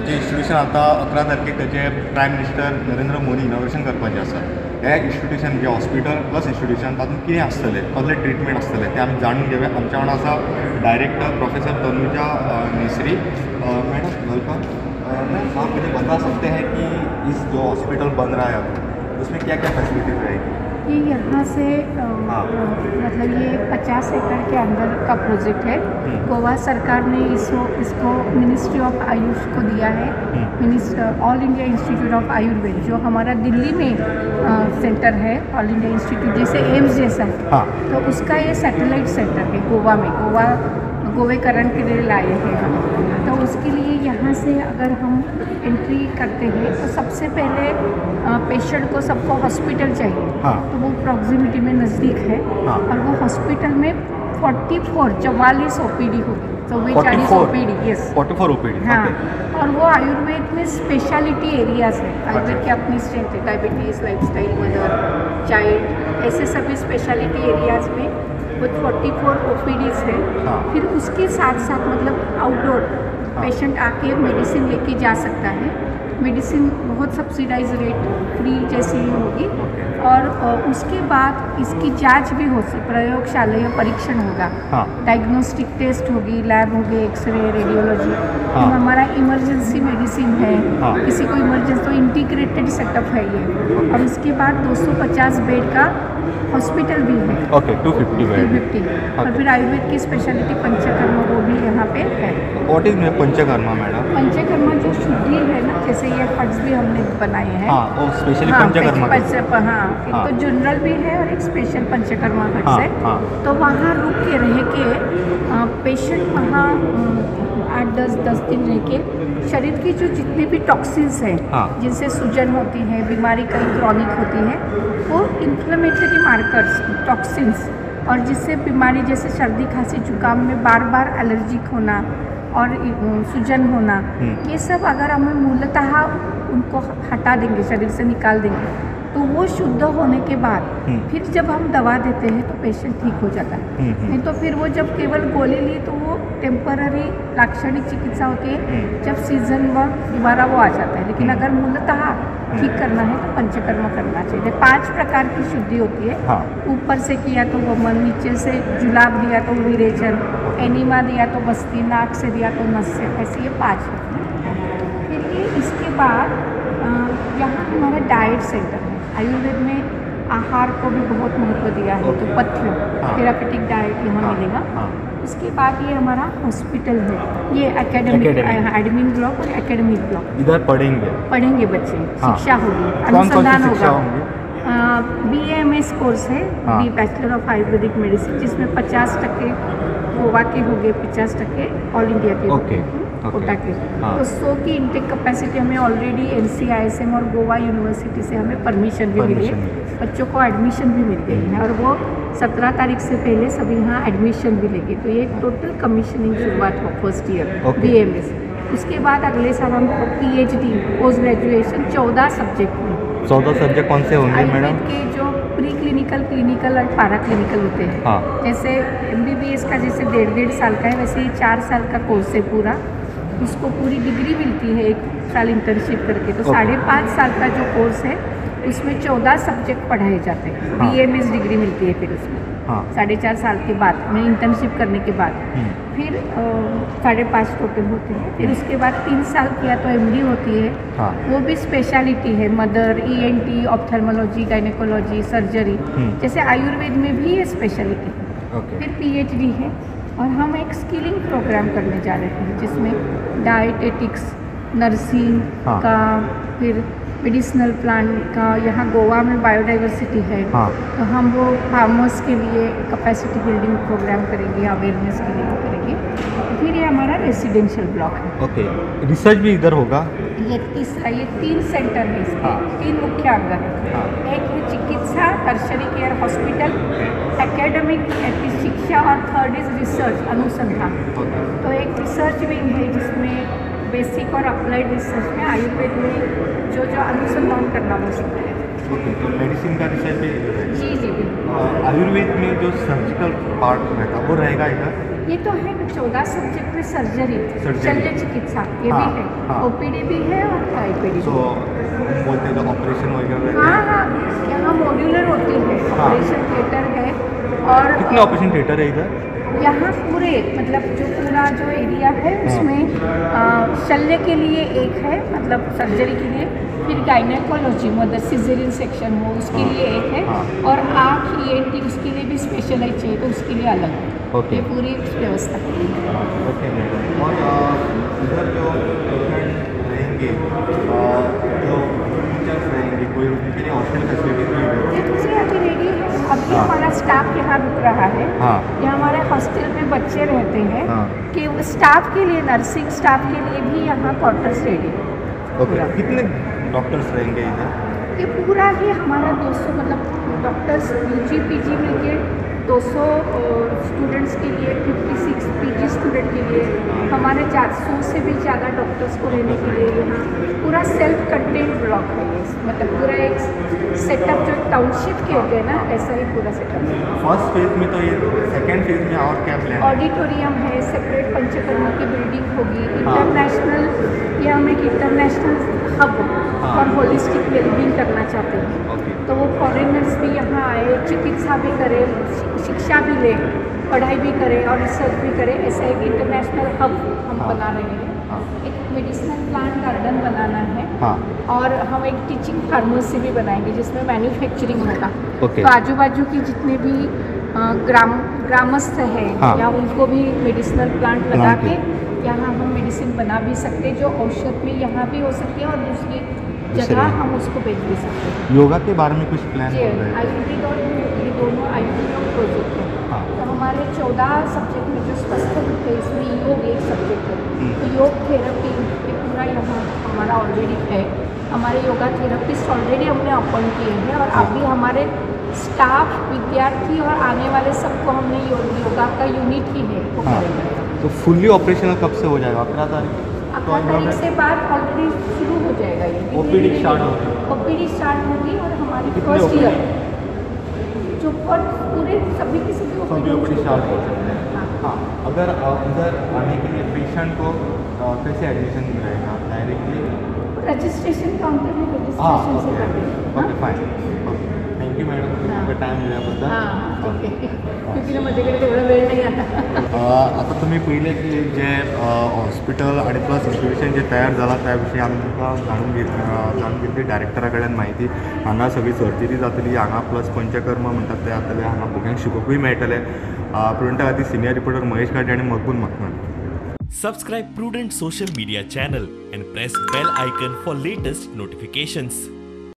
आमचें इन्स्टिट्यूशन आतां 11 तारखेक ताचें prime minister Narendra Modi inauguration करपाचें आसा. हे इन्स्टिट्यूशन म्हणजे हॉस्पिटल प्लस इन्स्टिट्यूशन तातूंत कितें आसतलें, कसलें ट्रिटमेंट आसतलें तें आमी जाणून घेवया. आमच्या वांगडा आसा डायरेक्टर प्रोफेसर तनुजा मिस्री. Madam welcome. मैम आप मुझे बता सकते हैं कि इस जो हॉस्पिटल बन रहा है अब उसमें क्या क्या फैसिलिटीज रहेगी? ये यहाँ से मतलब ये 50 एकड़ के अंदर का प्रोजेक्ट है. गोवा सरकार ने इसको मिनिस्ट्री ऑफ आयुष को दिया है. All India institute of Ayurveda जो हमारा दिल्ली में सेंटर है, ऑल इंडिया इंस्टीट्यूट जैसे एम्स जैसा है, तो उसका ये सैटेलाइट सेंटर है गोवा में. गोवेकरण के लिए लाए हैं हम. तो उसके लिए यहाँ से अगर हम एंट्री करते हैं तो सबसे पहले पेशेंट को सबको हॉस्पिटल चाहिए. तो वो प्रॉक्सिमिटी में नज़दीक है. और वो हॉस्पिटल में 44 ओपीडी होगी. तो वे 40 ओपीडी. Yes, 44 OPD. हाँ. और वो आयुर्वेद में स्पेशलिटी एरियाज है. आयुर्वेद की अपनी स्ट्रेंथ है. डायबिटीज़, लाइफस्टाइल, मदर, चाइल्ड, ऐसे सभी स्पेशलिटी एरियाज में वो 44 ओपीडीज़ है. फिर उसके साथ साथ मतलब आउटडोर पेशेंट आके मेडिसिन लेके जा सकता है. मेडिसिन बहुत सब्सिडाइज रेट फ्री जैसी ही होगी. और उसके बाद इसकी जांच भी हो सकती, प्रयोगशाला परीक्षण होगा. डायग्नोस्टिक टेस्ट होगी, लैब होगी, एक्सरे, रेडियोलॉजी. हमारा इमरजेंसी मेडिसिन है. किसी को इमरजेंसी तो इंटीग्रेटेड सेटअप है ये. और इसके बाद 250 बेड का हॉस्पिटल भी है. 250. और फिर आयुर्वेद की स्पेशलिटी पंचकर्मा वो भी यहाँ पे है. What is panchakarma madam? Panchakarma जो शुद्धि है ना, जैसे ये हट्स भी हमने बनाए हैं. वो स्पेशली पंचकर्मा. एक तो जनरल भी है और एक स्पेशल पंचकर्मा हट्स है. तो वहाँ रुक के रह के पेशेंट वहाँ 8-10 दिन रह के शरीर की जो जितने भी टॉक्सिन्स हैं जिनसे सूजन होती है, बीमारी कहीं क्रॉनिक होती है, वो इन्फ्लेमेटरी मार्कर्स टॉक्सिन्स, और जिससे बीमारी जैसे सर्दी खांसी जुकाम में बार बार एलर्जिक होना और सूजन होना, ये सब अगर हम मूलतः उनको हटा देंगे, शरीर से निकाल देंगे, तो वो शुद्ध होने के बाद फिर जब हम दवा देते हैं तो पेशेंट ठीक हो जाता है. नहीं तो फिर वो जब केवल गोली ली तो वो टेम्पररी लाक्षणिक चिकित्सा होती है. जब सीजन में दोबारा वो आ जाता है. लेकिन अगर मूलतः ठीक करना है तो पंचकर्मा करना चाहिए. 5 प्रकार की शुद्धि होती है. ऊपर से किया तो वमन, नीचे से जुलाब दिया तो विरेचन, एनीमा दिया तो बस्ती, नाक से दिया तो नस्य, ऐसे ये 5 है. फिर ये इसके बाद यहाँ हमारा डाइट सेंटर है. आयुर्वेद में आहार को भी बहुत महत्व दिया है. तो पथ्य थेरापेटिक डाइट यहाँ मिलेगा. उसके बाद ये हमारा हॉस्पिटल है. ये एकेडमिक एडमिन ब्लॉक और एकेडमिक ब्लॉक. इधर पढ़ेंगे बच्चे. शिक्षा होगी, अनुसंधान होगा. BAMS कोर्स है, B bachelor of Ayurvedic medicine, जिसमें 50% गोवा के हो गए, 50% ऑल इंडिया के कोटा के. तो 100 की इंटेक कैपेसिटी हमें ऑलरेडी NCISM और गोवा यूनिवर्सिटी से हमें परमिशन भी मिली है. बच्चों को एडमिशन भी मिल गई है और वो 17 तारीख से पहले सभी यहाँ एडमिशन भी लेंगे. तो ये टोटल कमीशनिंग शुरुआत हो फर्स्ट ईयर BAMS. उसके बाद अगले साल हम PhD पोस्ट ग्रेजुएशन 14 सब्जेक्ट में. 14 सब्जेक्ट कौन से होंगे मैडम? के जो प्री क्लिनिकल, क्लिनिकल और पैरा क्लिनिकल होते हैं. जैसे MBBS का जैसे 1.5 साल का है, वैसे ही 4 साल का कोर्स है पूरा. उसको पूरी डिग्री मिलती है 1 साल इंटर्नशिप करके. तो 5.5 साल का जो कोर्स है उसमें 14 सब्जेक्ट पढ़ाए जाते हैं. BAMS डिग्री मिलती है फिर उसमें 4.5 साल के बाद में इंटर्नशिप करने के बाद. फिर 5.5 टोटल होते हैं. फिर उसके बाद 3 साल किया तो MD होती है. वो भी स्पेशलिटी है, mother, ENT, ophthalmology, gynaecology, surgery. जैसे आयुर्वेद में भी ये स्पेशलिटी है. फिर PhD है. और हम एक स्किलिंग प्रोग्राम करने जा रहे हैं जिसमें डाइटेटिक्स, नर्सिंग का, फिर मेडिसिनल प्लांट का. यहाँ गोवा में बायोडाइवर्सिटी है. तो हम वो फार्मर्स के लिए कैपेसिटी बिल्डिंग प्रोग्राम करेंगे, अवेयरनेस के लिए करेंगे. फिर ये हमारा रेसिडेंशियल ब्लॉक है. रिसर्च भी इधर होगा. ये 3 सेंटर है इसके. 3 मुख्य अंग है. एक है चिकित्सा, टर्शरी केयर हॉस्पिटल, एकेडमिक शिक्षा, और 3rd इज रिसर्च, अनुसंधान. तो एक रिसर्च विंग है जिसमें बेसिक और अप्लाइड रिसर्च में आयुर्वेद में जो अनुसंधान करना वो सीखते हैं. तो मेडिसिन का रिसर्च भी जी बिल्कुल. आयुर्वेद में जो सर्जिकल पार्ट रहता वो रहेगा इधर. ये तो है 14 सब्जेक्ट में सर्जरी शल्य चिकित्सा ये हाँ, भी है, हाँ। ओपीडी भी है और आईपीडी सो बोलते हैं तो ऑपरेशन वगैरह हाँ हाँ यहाँ मॉड्यूलर होती है, ऑपरेशन थिएटर है। और कितने ऑपरेशन थिएटर है इधर? यहाँ पूरे मतलब जो पूरा जो एरिया है उसमें शल्य के लिए एक है, मतलब सर्जरी के लिए, फिर गायनेकोलॉजी मतलब सिजेरियन सेक्शन हो उसके लिए एक है, और आँख ENT उसके लिए भी स्पेशलाइज चाहिए तो उसके लिए अलग है। ओके। ये पूरी व्यवस्था है। Okay madam. और इधर जो पेशेंट रहेंगे जो टीचर्स रहेंगे कोई उनके लिए हॉस्टल फैसिलिटी भी है? ये दूसरी अभी रेडी है, अभी हमारा स्टाफ यहाँ रुक रहा है। हाँ। यहाँ हमारे हॉस्टल में बच्चे रहते हैं हाँ। कि स्टाफ के लिए, नर्सिंग स्टाफ के लिए भी यहाँ क्वार्टर्स रेडी है। ओके। कितने डॉक्टर्स रहेंगे इधर? ये पूरा ही हमारा 200 मतलब डॉक्टर्स UG PG मिलके 200 स्टूडेंट्स के लिए, 56 PG स्टूडेंट के लिए, हमारे 400 से भी ज़्यादा डॉक्टर्स को रहने के लिए यहाँ पूरा सेल्फ कंटेंट ब्लॉक है ये, मतलब पूरा एक सेटअप जो टाउनशिप कहते हैं ना, ऐसा ही पूरा सेटअप है। फर्स्ट फेज में तो ये, सेकेंड फेज में और क्या प्लान है? ऑडिटोरियम है, सेपरेट पंचकर्मा की बिल्डिंग होगी, इंटरनेशनल, ये हम एक इंटरनेशनल हब और होलिस्टिक वेलबींग करना चाहते हैं। तो वो फॉरेनर्स भी यहाँ आए, चिकित्सा भी करें, शिक्षा भी लें, पढ़ाई भी करें और रिसर्च भी करें, ऐसा एक इंटरनेशनल हब हम बना रहे हैं। एक मेडिसिनल प्लांट गार्डन बनाना है, और हम एक टीचिंग फार्मेसी भी बनाएंगे जिसमें मैन्युफैक्चरिंग होगा। तो आजू बाजू की जितने भी ग्रामस्थ है या उनको भी मेडिसिनल प्लांट लगा के यहाँ हम मेडिसिन बना भी सकते हैं, जो औषध में यहाँ भी हो सकती है और दूसरी जगह हम उसको बेच भी सकते हैं। योगा के बारे में कुछ प्लान जी, आयुर्वेद और ये दोनों आयुर्वेद प्रोजेक्ट है। तो हमारे 14 सब्जेक्ट में जो स्वस्थ होते हैं इसमें योग एक सब्जेक्ट है। तो योग थेरेपी पूरा यहाँ हमारा ऑलरेडी है, हमारे योगा थेरेपिस्ट ऑलरेडी हमने अपॉइंट किए हैं, और अभी हमारे स्टाफ, विद्यार्थी और आने वाले सबको हमने योगा का यूनिट ही है वो करेंगे। तो फुल्ली ऑपरेशनल कब से हो जाएगा? 11 तारीख? 11 तारीख से बाद ऑलरेडी शुरू हो जाएगा ये। OPD स्टार्ट होगी? OPD स्टार्ट होगी, और हमारी फर्स्ट ईयर जो और पूरे सभी की सभी OPD स्टार्ट हो सकते हैं। हाँ, अगर इधर आने के लिए पेशेंट को कैसे एडमिशन रहेगा? डायरेक्टली रजिस्ट्रेशन काउंटर में रजिस्ट्रेशन से करते ओके फाइन। थँक्यू मॅडम, आपला टाईम दिल्याबद्दल. ओके, क्योंकि माझ्याकडे तेवढा वेळ नाही आता. आता तुम्ही पहिले की जे हॉस्पिटल आणि प्लस इन्स्टिट्यूशन जे तयार जाला त्याविषयी आमी तुमकां जाणून घेतली डायरेक्टरा कडेन म्हायती. हांगा सगळी सर्जरी जातली, हांगा प्लस पंचकर्म म्हणटात ते जातले, हांगा भुरग्यांक शिकोवपूय मेळटले. प्रुडंटा खातीर सिनियर रिपोर्टर महेश गाडे आणि मकबूल मकमन. Subscribe Prudent social media channel and press bell icon for latest notifications.